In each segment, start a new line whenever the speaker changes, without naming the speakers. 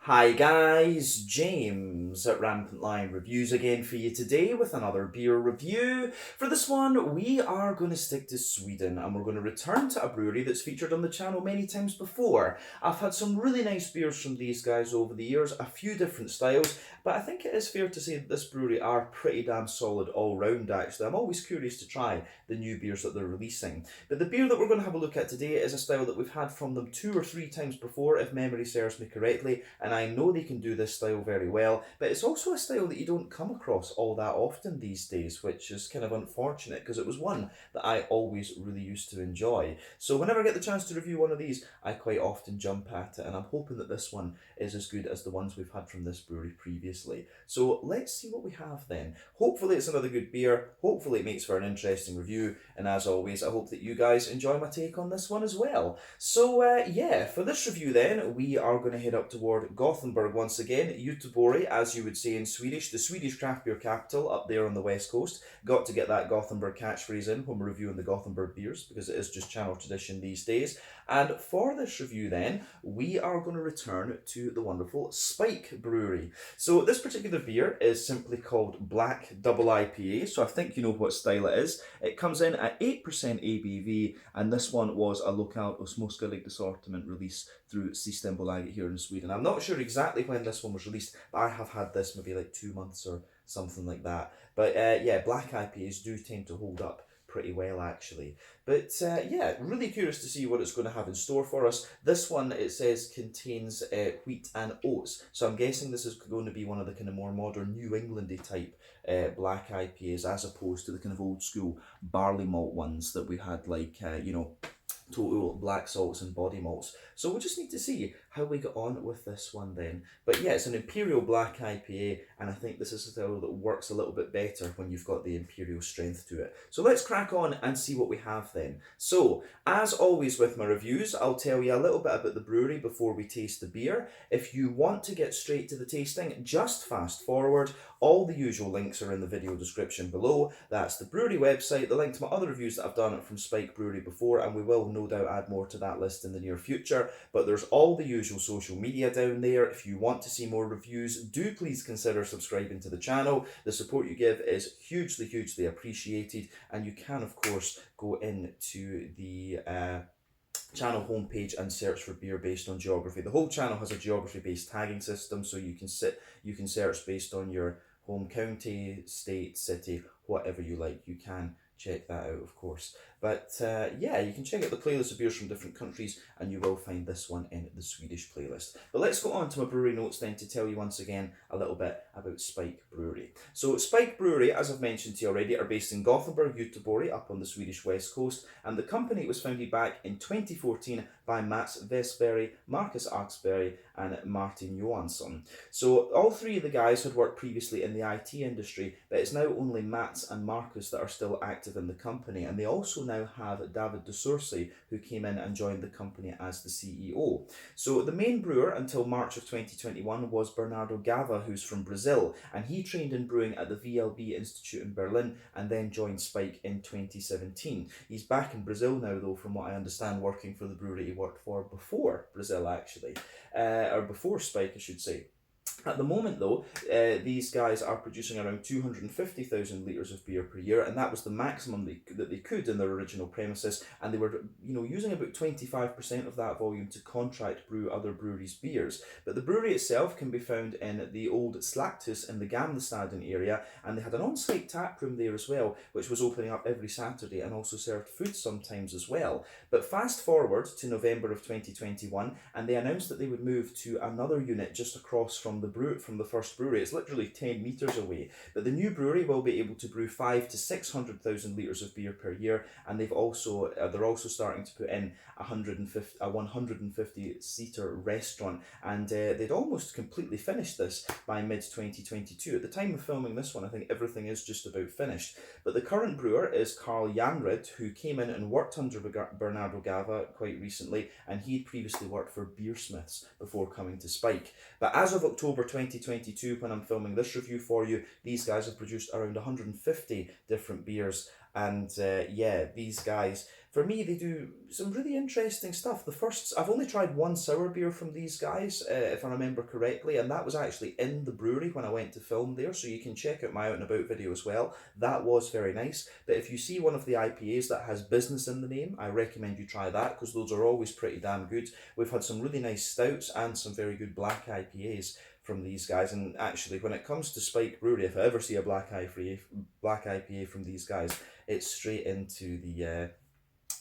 Hi guys, James at Rampant Lion Reviews again for you today with another beer review. For this one, we are going to stick to Sweden and we're going to return to a brewery that's featured on the channel many times before. I've had some really nice beers from these guys over the years, a few different styles, but I think it is fair to say that this brewery are pretty damn solid all round actually. I'm always curious to try the new beers that they're releasing. But the beer that we're going to have a look at today is a style that we've had from them 2 or 3 times before, if memory serves me correctly, and I know they can do this style very well, but it's also a style that you don't come across all that often these days, which is kind of unfortunate because it was one that I always really used to enjoy. So whenever I get the chance to review one of these, I quite often jump at it, and I'm hoping that this one is as good as the ones we've had from this brewery previously. So let's see what we have then. Hopefully it's another good beer, hopefully it makes for an interesting review, and as always, I hope that you guys enjoy my take on this one as well. So yeah, for this review then, we are going to head up toward Gothenburg once again, Göteborg, as you would say in Swedish, the Swedish craft beer capital up there on the west coast. Got to get that Gothenburg catchphrase in when we're reviewing the Gothenburg beers, because it is just channel tradition these days. And for this review then, we are going to return to the wonderful Spike Brewery. So this particular beer is simply called Black Double IPA, so I think you know what style it is. It comes in at 8% ABV, and this one was a Lokal och Småskalig assortment release through Systembolaget here in Sweden. I'm not sure exactly when this one was released, but I have had this maybe like 2 months or something like that. But yeah, black IPAs do tend to hold up pretty well actually. But yeah, really curious to see what it's going to have in store for us. This one, it says, contains wheat and oats, so I'm guessing this is going to be one of the kind of more modern New Englandy type black IPAs, as opposed to the kind of old school barley malt ones that we had, like total black salts and body malts. So we'll just need to see how we get on with this one then. But yeah, it's an Imperial Black IPA, and I think this is a style that works a little bit better when you've got the Imperial strength to it. So let's crack on and see what we have then. So, as always with my reviews, I'll tell you a little bit about the brewery before we taste the beer. If you want to get straight to the tasting, just fast forward. All the usual links are in the video description below. That's the brewery website, the link to my other reviews that I've done from Spike Brewery before, and we will no doubt add more to that list in the near future. But there's all the usual social media down there. If you want to see more reviews, do please consider subscribing to the channel. The support you give is hugely appreciated, and you can of course go into the channel homepage and search for beer based on geography. The whole channel has a geography based tagging system, so you can search based on your home county, state, city, whatever you like. You can check that out, of course. But yeah, you can check out the playlist of beers from different countries, and you will find this one in the Swedish playlist. But let's go on to my brewery notes then to tell you once again a little bit about Spike Brewery. So Spike Brewery, as I've mentioned to you already, are based in Gothenburg, Göteborg, up on the Swedish west coast, and the company was founded back in 2014 by Mats Westberg, Marcus Axberg, and Martin Johansson. So all three of the guys had worked previously in the IT industry, but it's now only Mats and Marcus that are still active in the company, and they also now have David de Sourcy, who came in and joined the company as the CEO. So the main brewer until March of 2021 was Bernardo Gava, who's from Brazil, and he trained in brewing at the VLB Institute in Berlin and then joined Spike in 2017. He's back in Brazil now though, from what I understand, working for the brewery he worked for before Brazil actually, or before Spike I should say. At the moment, though, these guys are producing around 250,000 litres of beer per year, and that was the maximum that they could in their original premises, and they were, using about 25% of that volume to contract brew other breweries' beers. But the brewery itself can be found in the old Slakthus in the Gamlestaden area, and they had an on-site tap room there as well, which was opening up every Saturday and also served food sometimes as well. But fast forward to November of 2021, and they announced that they would move to another unit just across from the first brewery. It's literally 10 metres away. But the new brewery will be able to brew 500 to 600,000 litres of beer per year, and they're also starting to put in a 150-seater restaurant, and they'd almost completely finished this by mid-2022. At the time of filming this one, I think everything is just about finished. But the current brewer is Carl Janrud, who came in and worked under Bernardo Gava quite recently, and he'd previously worked for Beersmiths before coming to Spike. But as of October 2022, when I'm filming this review for you, these guys have produced around 150 different beers, and yeah, these guys for me, they do some really interesting stuff. I've only tried one sour beer from these guys, if I remember correctly, and that was actually in the brewery when I went to film there, so you can check out my Out and About video as well. That was very nice. But if you see one of the IPAs that has business in the name, I recommend you try that, because those are always pretty damn good. We've had some really nice stouts and some very good black IPAs from these guys, and actually when it comes to Spike Brewery, if I ever see a black IPA from these guys, it's straight into the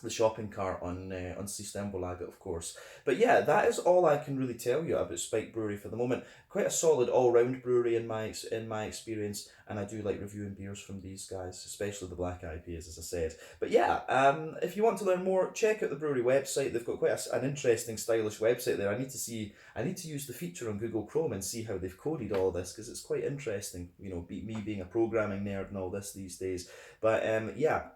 shopping cart on Systembolaget, of course. But yeah, that is all I can really tell you about Spike Brewery for the moment. Quite a solid all-round brewery in my experience, and I do like reviewing beers from these guys, especially the black IPAs, as I said. But yeah, if you want to learn more, check out the brewery website. They've got quite an interesting, stylish website there. I need to use the feature on Google Chrome and see how they've coded all this, because it's quite interesting. You know, me being a programming nerd and all this these days. But yeah.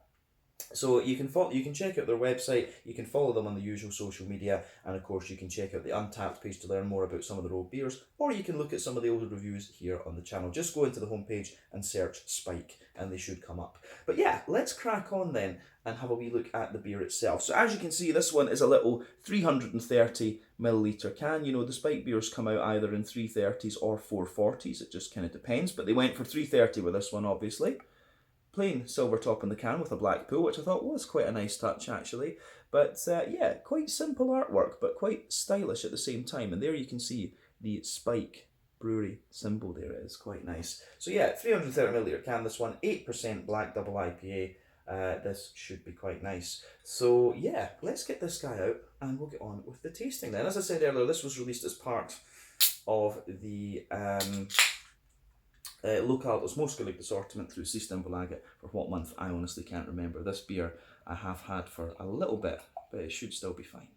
So you can check out their website, you can follow them on the usual social media, and of course you can check out the Untappd page to learn more about some of their old beers, or you can look at some of the older reviews here on the channel. Just go into the homepage and search Spike and they should come up. But yeah, let's crack on then and have a wee look at the beer itself. So as you can see, this one is a little 330 milliliter can. You know, the Spike beers come out either in 330s or 440s, it just kind of depends, but they went for 330 with this one, obviously. Plain silver top on the can with a black pull, which I thought was quite a nice touch actually. But yeah, quite simple artwork, but quite stylish at the same time. And there you can see the Spike Brewery symbol there. It is quite nice. So yeah, 330 milliliter can, this one, 8% black double IPA. This should be quite nice. So yeah, let's get this guy out and we'll get on with the tasting then. As I said earlier, this was released as part of the local Osmoskalik assortment through Systembolaget. For what month, I honestly can't remember. This beer I have had for a little bit, but it should still be fine.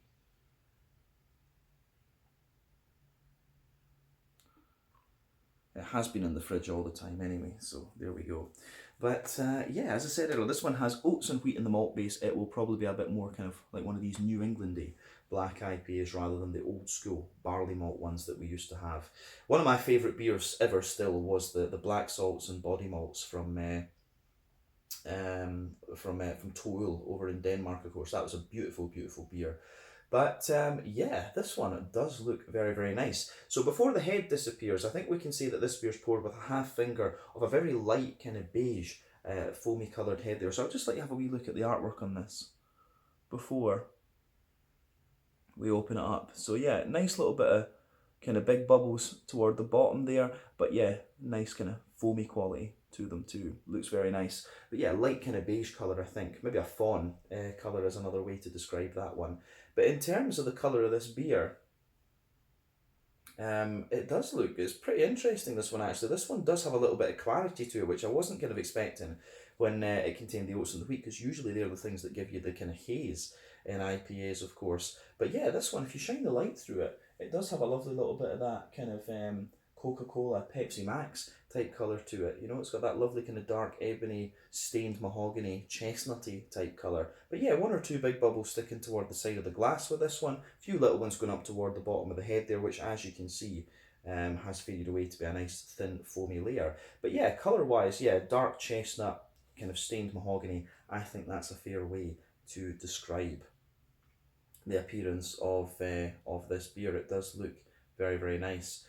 It has been in the fridge all the time anyway, so there we go. But yeah, as I said earlier, this one has oats and wheat in the malt base. It will probably be a bit more kind of like one of these New Englandy black IPAs rather than the old school barley malt ones that we used to have. One of my favourite beers ever still was the black salts and body malts from Toul over in Denmark, of course. That was a beautiful, beautiful beer. But yeah, this one does look very, very nice. So before the head disappears, I think we can say that this beer's poured with a half finger of a very light kind of beige, foamy coloured head there. So I'd just like to have a wee look at the artwork on this before we open it up. So yeah, nice little bit of kind of big bubbles toward the bottom there, but yeah, nice kind of foamy quality to them too. Looks very nice. But yeah, light kind of beige colour, I think. Maybe a fawn colour is another way to describe that one. But in terms of the colour of this beer, it's pretty interesting, this one actually. This one does have a little bit of clarity to it, which I wasn't kind of expecting when it contained the oats and the wheat, because usually they're the things that give you the kind of haze in IPAs, of course. But yeah, this one, if you shine the light through it, it does have a lovely little bit of that kind of Coca-Cola, Pepsi Max type colour to it. You know, it's got that lovely kind of dark ebony, stained mahogany, chestnutty type colour. But yeah, one or two big bubbles sticking toward the side of the glass with this one. A few little ones going up toward the bottom of the head there, which as you can see, has faded away to be a nice thin foamy layer. But yeah, colour-wise, yeah, dark chestnut, kind of stained mahogany. I think that's a fair way to describe the appearance of this beer. It does look very, very nice.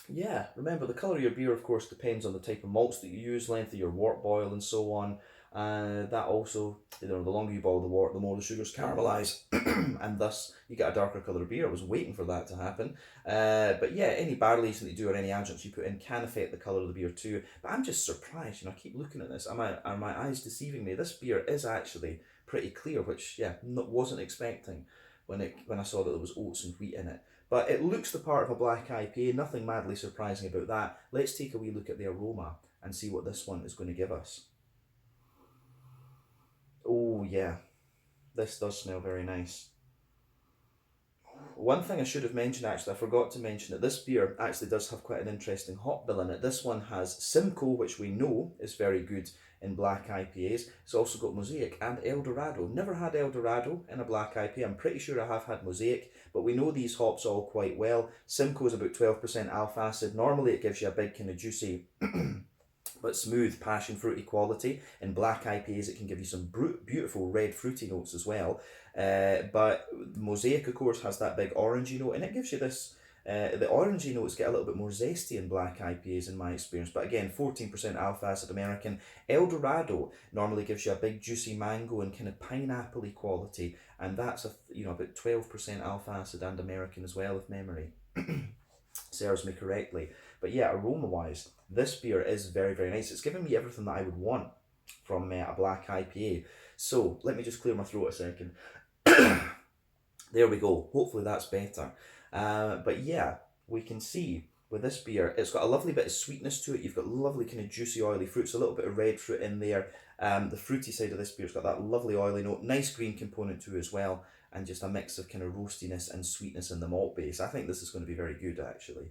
Yeah, remember the colour of your beer, of course, depends on the type of malts that you use, length of your wort boil, and so on. That also, you know, the longer you boil the wort, the more the sugars caramelise, and thus you get a darker colour of beer. I was waiting for that to happen. But yeah, any barley aging that you do or any adjuncts you put in can affect the colour of the beer too. But I'm just surprised, you know, I keep looking at this. Are my eyes deceiving me? This beer is actually pretty clear, which, yeah, wasn't expecting when I saw that there was oats and wheat in it. But it looks the part of a black IPA, nothing madly surprising about that. Let's take a wee look at the aroma and see what this one is going to give us. Oh yeah, this does smell very nice. One thing I should have mentioned actually, I forgot to mention that this beer actually does have quite an interesting hop bill in it. This one has Simcoe, which we know is very good in black IPAs. It's also got Mosaic and Eldorado. Never had Eldorado in a black IPA. I'm pretty sure I have had Mosaic, but we know these hops all quite well. Simcoe is about 12% alpha acid. Normally it gives you a big kind of juicy, but but smooth passion fruity quality. In black IPAs, it can give you some beautiful red fruity notes as well. But Mosaic, of course, has that big orangey note, and it gives you this. The orangey notes get a little bit more zesty in black IPAs in my experience, but again, 14% alpha acid American. El Dorado normally gives you a big juicy mango and kind of pineapple-y quality, and that's about 12% alpha acid and American as well, if memory serves me correctly. But yeah, aroma wise, this beer is very, very nice. It's giving me everything that I would want from a black IPA. So let me just clear my throat a second. There we go. Hopefully that's better. But yeah, we can see with this beer, it's got a lovely bit of sweetness to it. You've got lovely kind of juicy oily fruits, a little bit of red fruit in there. The fruity side of this beer's got that lovely oily note, nice green component too as well, and just a mix of kind of roastiness and sweetness in the malt base. I think this is going to be very good actually.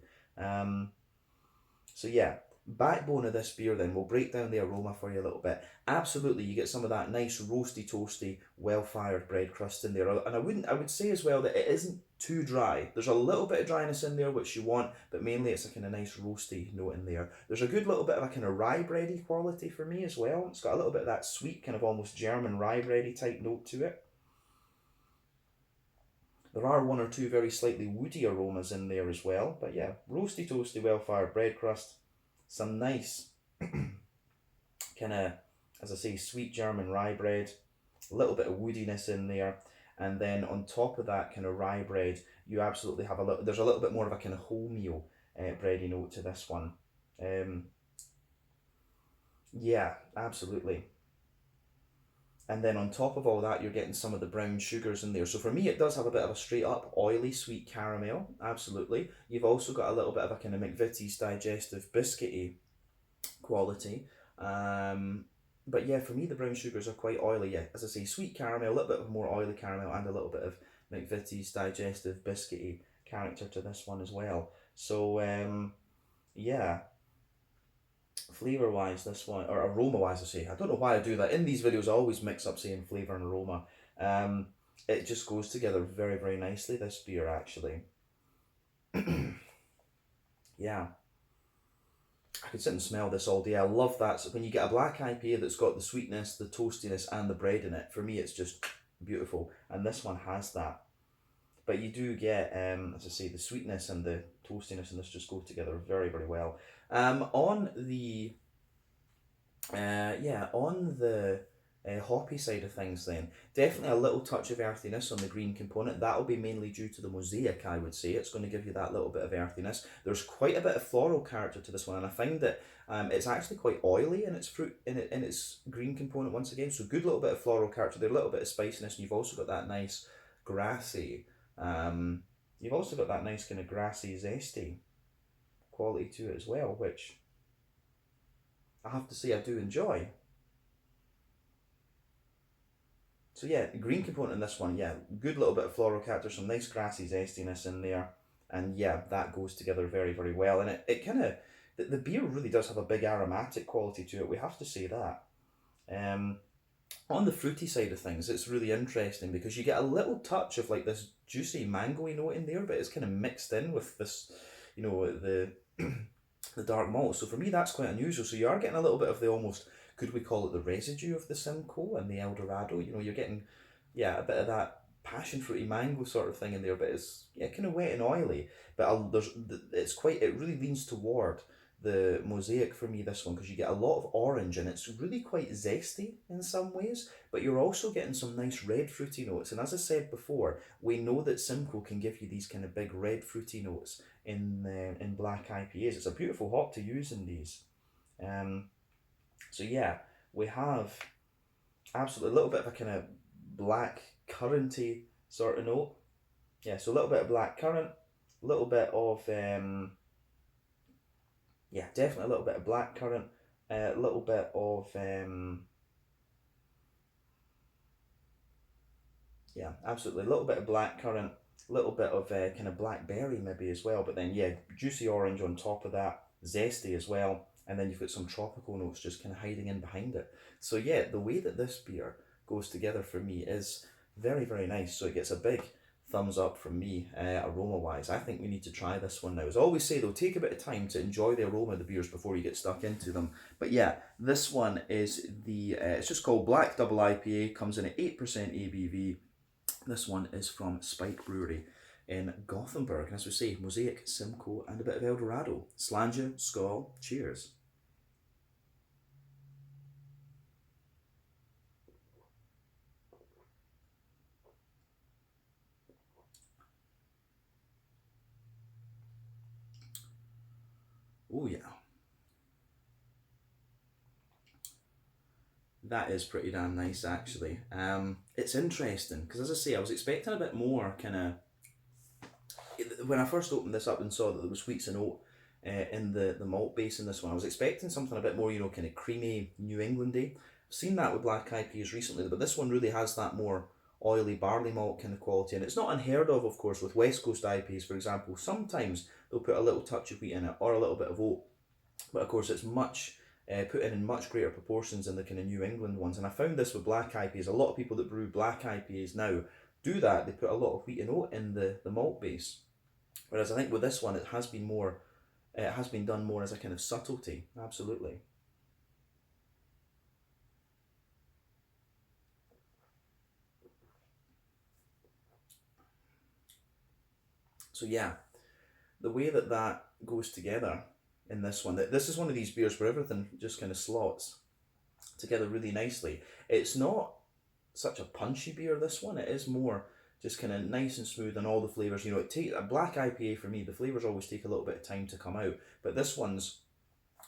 So yeah, backbone of this beer then, we'll break down the aroma for you a little bit. Absolutely, you get some of that nice roasty, toasty, well-fired bread crust in there. And I would say as well that it isn't too dry. There's a little bit of dryness in there which you want, but mainly it's a kind of nice roasty note in there. There's a good little bit of a kind of rye bready quality for me as well. It's got a little bit of that sweet, kind of almost German rye bready type note to it. There are one or two very slightly woody aromas in there as well. But yeah, roasty, toasty, well-fired bread crust. Some nice kind of, as I say, sweet German rye bread. A little bit of woodiness in there. And then on top of that kind of rye bread, you absolutely have there's a little bit more of a kind of wholemeal bready note to this one. Yeah, absolutely. And then on top of all that, you're getting some of the brown sugars in there. So for me, it does have a bit of a straight up oily sweet caramel, absolutely. You've also got a little bit of a kind of McVitie's digestive biscuity quality. But yeah, for me, the brown sugars are quite oily. Yeah, as I say, sweet caramel, a little bit of more oily caramel, and a little bit of McVitie's digestive biscuity character to this one as well. So yeah. Flavour wise, this one, or aroma wise, I say, I don't know why I do that. In these videos, I always mix up saying flavour and aroma. It just goes together very, very nicely, this beer, actually. Yeah. I could sit and smell this all day. I love that. So when you get a black IPA that's got the sweetness, the toastiness, and the bread in it, for me, it's just beautiful. And this one has that. But you do get, as I say, the sweetness and the toastiness, and this just go together very, very well. On the hoppy side of things then, definitely a little touch of earthiness on the green component. That'll be mainly due to the Mosaic, I would say. It's going to give you that little bit of earthiness. There's quite a bit of floral character to this one, and I find that it's actually quite oily in its fruit, in its green component once again. So good little bit of floral character there, a little bit of spiciness, and you've also got that nice grassy, kind of grassy, zesty quality to it as well, which I have to say I do enjoy. So yeah, green component in this one, yeah, good little bit of floral character, some nice grassy zestiness in there, and yeah, that goes together very, very well. And it kind of, the beer really does have a big aromatic quality to it, we have to say that. On the fruity side of things, it's really interesting because you get a little touch of like this juicy mangoey note in there, but it's kind of mixed in with this, the the dark malt. So for me, that's quite unusual. So you are getting a little bit of the almost, could we call it the residue of the Simcoe and the El Dorado? You're getting, yeah, a bit of that passion fruity mango sort of thing in there, but it's kind of wet and oily. But it really leans toward the Mosaic for me, this one, because you get a lot of orange and it's really quite zesty in some ways, but you're also getting some nice red fruity notes. And as I said before, we know that Simcoe can give you these kind of big red fruity notes in black IPAs. It's a beautiful hop to use in these. So yeah, we have absolutely a little bit of a kind of black curranty sort of note. Yeah, so a little bit of black currant, a little bit of definitely a little bit of black currant, a little bit of absolutely a little bit of black currant, a little bit of kind of blackberry maybe as well, but then juicy orange on top of that, zesty as well, and then you've got some tropical notes just kind of hiding in behind it. So yeah, the way that this beer goes together for me is very, very nice. So it gets a big thumbs up from me, aroma wise. I think we need to try this one now. As I always say though, take a bit of time to enjoy the aroma of the beers before you get stuck into them. But yeah, this one is it's just called Black Double IPA, comes in at 8% ABV. This one is from Spike Brewery in Gothenburg. And as we say, Mosaic, Simcoe, and a bit of Eldorado. Slàinte, skål, cheers. Oh yeah. That is pretty damn nice actually. It's interesting because as I say, I was expecting a bit more kind of when I first opened this up and saw that there was wheats and oat in the malt base in this one. I was expecting something a bit more, kind of creamy, New Englandy. I've seen that with black IPAs recently, but this one really has that more oily barley malt kind of quality, and it's not unheard of course, with West Coast IPAs, for example. Sometimes they'll put a little touch of wheat in it or a little bit of oat, but of course it's much put in much greater proportions in the kind of New England ones. And I found this with black IPAs. A lot of people that brew black IPAs now do that. They put a lot of wheat and oat in the malt base. Whereas I think with this one, it has been done more as a kind of subtlety. Absolutely. So yeah, the way that goes together in this one, this is one of these beers where everything just kind of slots together really nicely. It's not such a punchy beer, this one. It is more just kind of nice and smooth, and all the flavours. It takes a black IPA for me. The flavours always take a little bit of time to come out, but this one's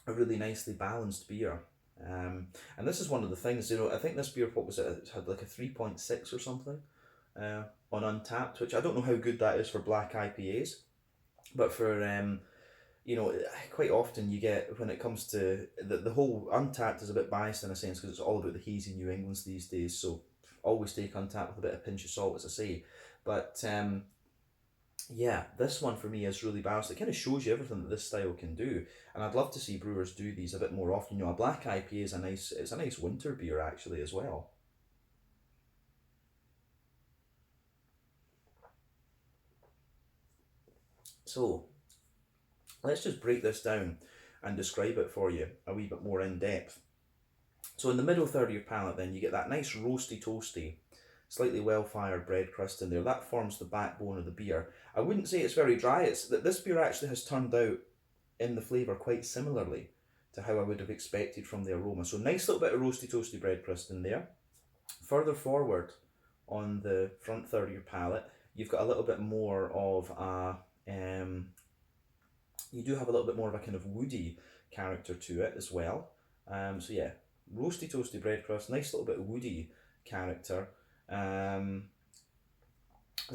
a really nicely balanced beer. And this is one of the things. I think this beer, what was it? It had like a 3.6 or something on Untappd, which I don't know how good that is for black IPAs, but for quite often you get, when it comes to the whole Untappd is a bit biased in a sense because it's all about the hazy New Englands these days. So always take Untappd with a bit of pinch of salt, as I say. But yeah, this one for me is really balanced. It kind of shows you everything that this style can do, and I'd love to see brewers do these a bit more often. A black IPA is it's a nice winter beer actually as well. So let's just break this down and describe it for you a wee bit more in depth. So in the middle third of your palate, then you get that nice roasty toasty, slightly well-fired bread crust in there. That forms the backbone of the beer. I wouldn't say it's very dry. It's that this beer actually has turned out in the flavour quite similarly to how I would have expected from the aroma. So nice little bit of roasty toasty bread crust in there. Further forward on the front third of your palate, you've got a little bit more of a you do have a little bit more of a kind of woody character to it as well. So yeah, roasty toasty bread crust, nice little bit of woody character. As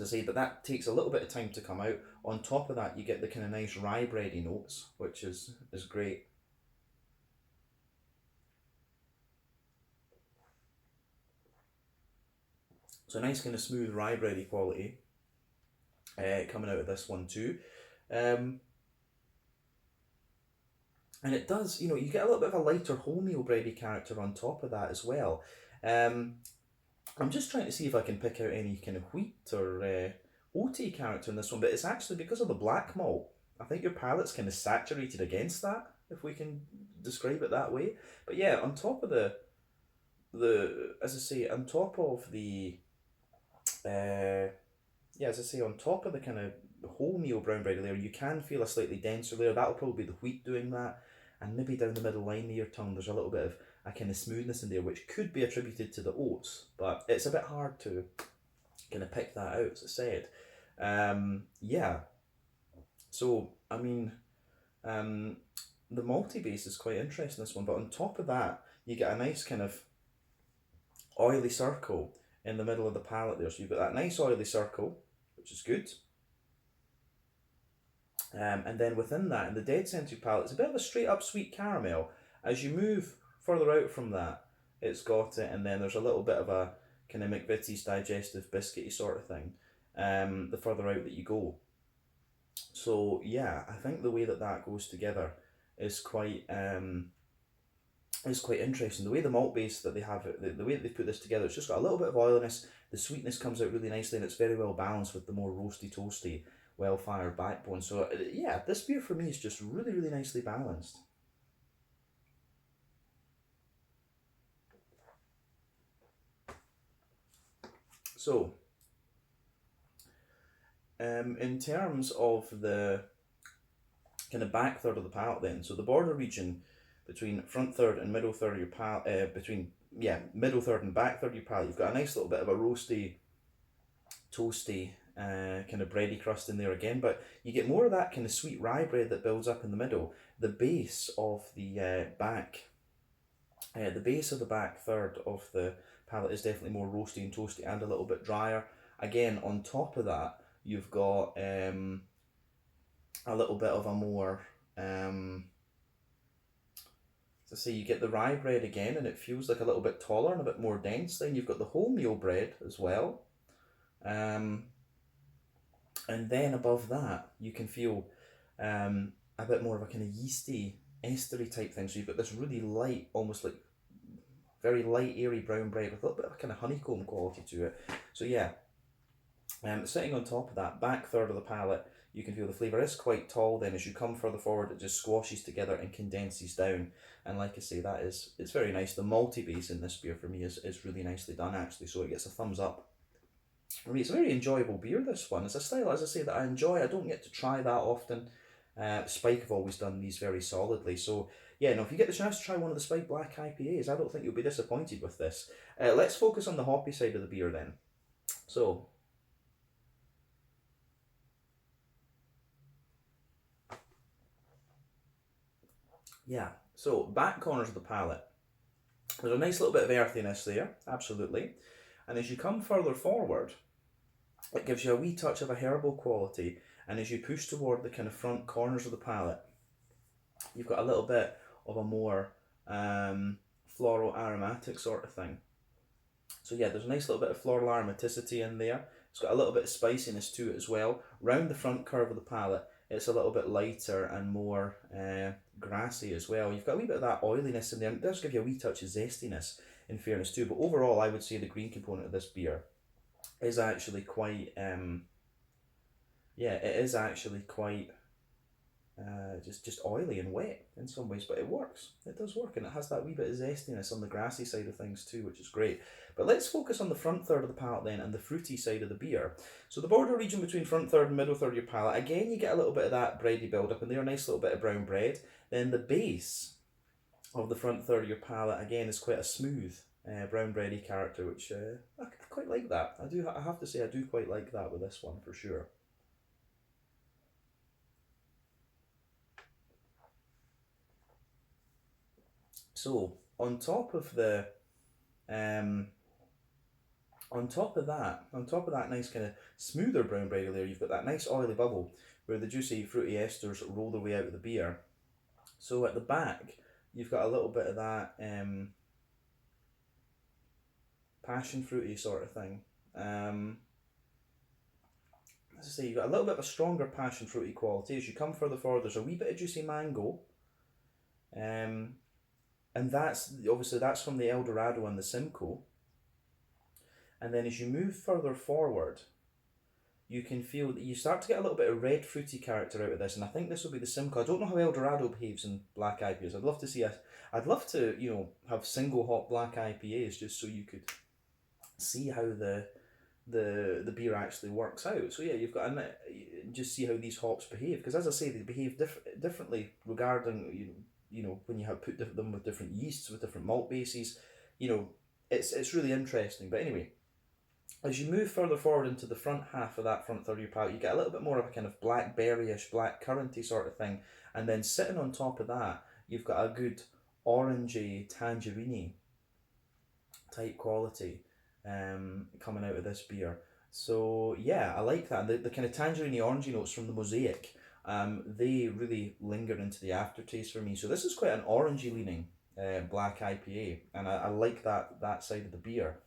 I say, but that takes a little bit of time to come out. On top of that, you get the kind of nice rye bready notes, which is great. So nice kind of smooth rye bready quality coming out of this one too. And it does, you get a little bit of a lighter wholemeal bready character on top of that as well. I'm just trying to see if I can pick out any kind of wheat or oaty character in this one, but it's actually because of the black malt. I think your palate's kind of saturated against that, if we can describe it that way. But yeah, on top of as I say, on top of the, as I say, on top of the kind of wholemeal brown bread layer, you can feel a slightly denser layer. That'll probably be the wheat doing that. And maybe down the middle line of your tongue, there's a little bit of a kind of smoothness in there, which could be attributed to the oats, but it's a bit hard to kind of pick that out, as I said. Yeah. So, I mean, the malty base is quite interesting, this one, but on top of that, you get a nice kind of oily circle in the middle of the palate there. So you've got that nice oily circle, which is good. And then within that, in the dead centre of your palate, it's a bit of a straight up sweet caramel. As you move further out from that, it's got it, and then there's a little bit of a kind of McVitie's digestive biscuity sort of thing, the further out that you go. So yeah, I think the way that goes together is quite is quite interesting. The way the malt base that they have, the way that they put this together, it's just got a little bit of oiliness. The sweetness comes out really nicely, and it's very well balanced with the more roasty, toasty, well-fired backbone. So yeah, this beer for me is just really, really nicely balanced. So, in terms of the kind of back third of the palate, then, so the border region between front third and middle third of your palate, middle third and back third of your palate, you've got a nice little bit of a roasty, toasty, kind of bready crust in there again, but you get more of that kind of sweet rye bread that builds up in the middle. The base of the back third of the palate is definitely more roasty and toasty and a little bit drier. Again, on top of that, you've got a little bit of a more, to say, you get the rye bread again, and it feels like a little bit taller and a bit more dense. Then you've got the wholemeal bread as well. And then above that, you can feel a bit more of a kind of yeasty, estery type thing. So you've got this really light, almost like very light, airy brown bread with a little bit of a kind of honeycomb quality to it. So yeah, sitting on top of that back third of the palate, you can feel the flavour is quite tall. Then as you come further forward, it just squashes together and condenses down. And like I say, it's very nice. The malty base in this beer for me is really nicely done actually, so it gets a thumbs up. For me, it's a very enjoyable beer, this one. It's a style, as I say, that I enjoy. I don't get to try that often. Spike have always done these very solidly. So, yeah, no, if you get the chance to try one of the Spike Black IPAs, I don't think you'll be disappointed with this. Let's focus on the hoppy side of the beer then. So, yeah, so back corners of the palate. There's a nice little bit of earthiness there, absolutely. And as you come further forward, it gives you a wee touch of a herbal quality, and as you push toward the kind of front corners of the palate, you've got a little bit of a more floral aromatic sort of thing. So yeah, there's a nice little bit of floral aromaticity in there. It's got a little bit of spiciness to it as well. Round the front curve of the palate, it's a little bit lighter and more grassy as well. You've got a wee bit of that oiliness in there. It does give you a wee touch of zestiness, in fairness too. But overall, I would say the green component of this beer is actually quite, it is actually quite just oily and wet in some ways, but it works. It does work, and it has that wee bit of zestiness on the grassy side of things too, which is great. But let's focus on the front third of the palate then, and the fruity side of the beer. So the border region between front third and middle third of your palate, again, you get a little bit of that bready build up in there, a nice little bit of brown bread. Then the base of the front third of your palate, again, is quite a smooth brown bready character, which I quite like that. I have to say, I do quite like that with this one for sure. So on top of that nice kind of smoother brown bready layer, you've got that nice oily bubble where the juicy fruity esters roll their way out of the beer. So at the back, you've got a little bit of that passion fruity sort of thing. As I say, you've got a little bit of a stronger passion fruity quality. As you come further forward, there's a wee bit of juicy mango. And that's from the El Dorado and the Simcoe. And then as you move further forward, you can feel that you start to get a little bit of red fruity character out of this, and I think this will be the Simcoe. I don't know how El Dorado behaves in black IPAs. I'd love to have single hop black IPAs just so you could see how the beer actually works out. So yeah, you've got just see how these hops behave, because as I say, they behave differently regarding when you have put them with different yeasts, with different malt bases. It's really interesting. But anyway, as you move further forward into the front half of that front third of your palate, you get a little bit more of a kind of blackberry-ish, black curranty sort of thing. And then sitting on top of that, you've got a good orangey, tangerine type quality coming out of this beer. So yeah, I like that. The kind of tangerine orangey notes from the Mosaic, they really linger into the aftertaste for me. So this is quite an orangey leaning black IPA, and I like that side of the beer.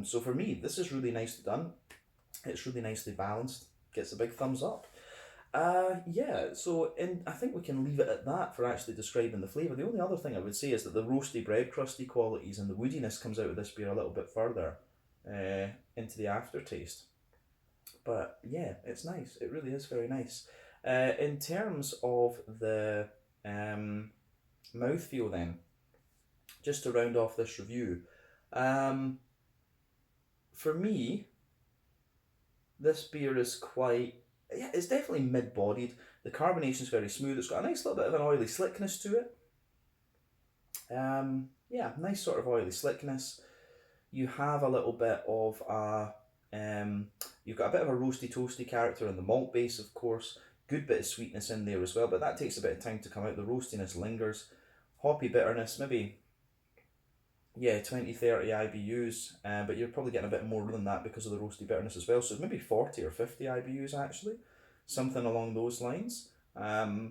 So for me, this is really nicely done. It's really nicely balanced. Gets a big thumbs up. Yeah, so I think we can leave it at that for actually describing the flavour. The only other thing I would say is that the roasty bread crusty qualities and the woodiness comes out of this beer a little bit further into the aftertaste. But yeah, it's nice. It really is very nice. In terms of the mouthfeel, then, just to round off this review, um, for me, this beer is quite, yeah, it's definitely mid-bodied. The carbonation is very smooth. It's got a nice little bit of an oily slickness to it. Yeah, nice sort of oily slickness. You have a little bit of a, you've got a bit of a roasty toasty character in the malt base, of course. Good bit of sweetness in there as well, but that takes a bit of time to come out. The roastiness lingers. Hoppy bitterness, maybe, yeah, 20 30 IBUs, but you're probably getting a bit more than that because of the roasty bitterness as well. So it's maybe 40 or 50 IBUs actually, something along those lines. So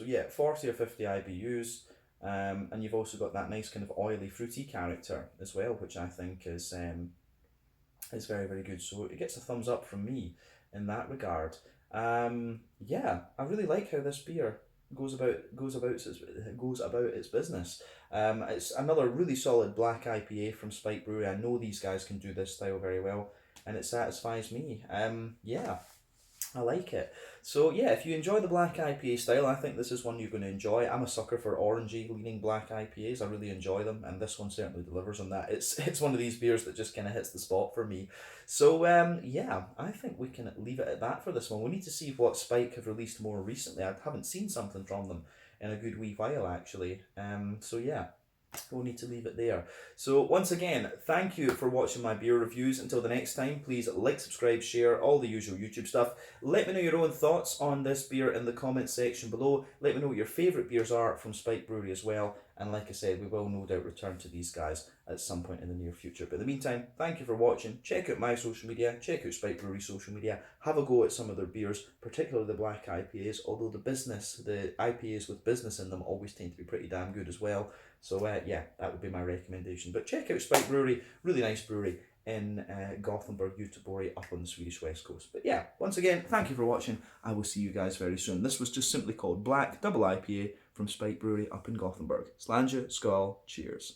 yeah, 40 or 50 IBUs, and you've also got that nice kind of oily, fruity character as well, which I think is very, very good. So it gets a thumbs up from me in that regard. Yeah, I really like how this beer goes about its business. It's another really solid black IPA from Spike Brewery. I know these guys can do this style very well, and it satisfies me. Yeah, I like it. So yeah, if you enjoy the black IPA style, I think this is one you're going to enjoy. I'm a sucker for orangey leaning black IPAs. I really enjoy them, and this one certainly delivers on that. It's one of these beers that just kind of hits the spot for me. So yeah, I think we can leave it at that for this one. We need to see what Spike have released more recently. I haven't seen something from them in a good wee while actually. So yeah, we'll need to leave it there. So once again, thank you for watching my beer reviews. Until the next time, please like, subscribe, share, all the usual YouTube stuff. Let me know your own thoughts on this beer in the comments section below. Let me know what your favourite beers are from Spike Brewery as well. And like I said, we will no doubt return to these guys at some point in the near future. But in the meantime, thank you for watching. Check out my social media. Check out Spike Brewery's social media. Have a go at some of their beers, particularly the black IPAs. Although the IPAs with business in them always tend to be pretty damn good as well. So yeah, that would be my recommendation. But check out Spike Brewery, really nice brewery in Gothenburg, Göteborg, up on the Swedish west coast. But yeah, once again, thank you for watching. I will see you guys very soon. This was just simply called Black Double IPA from Spike Brewery up in Gothenburg. Slange, Skål, cheers.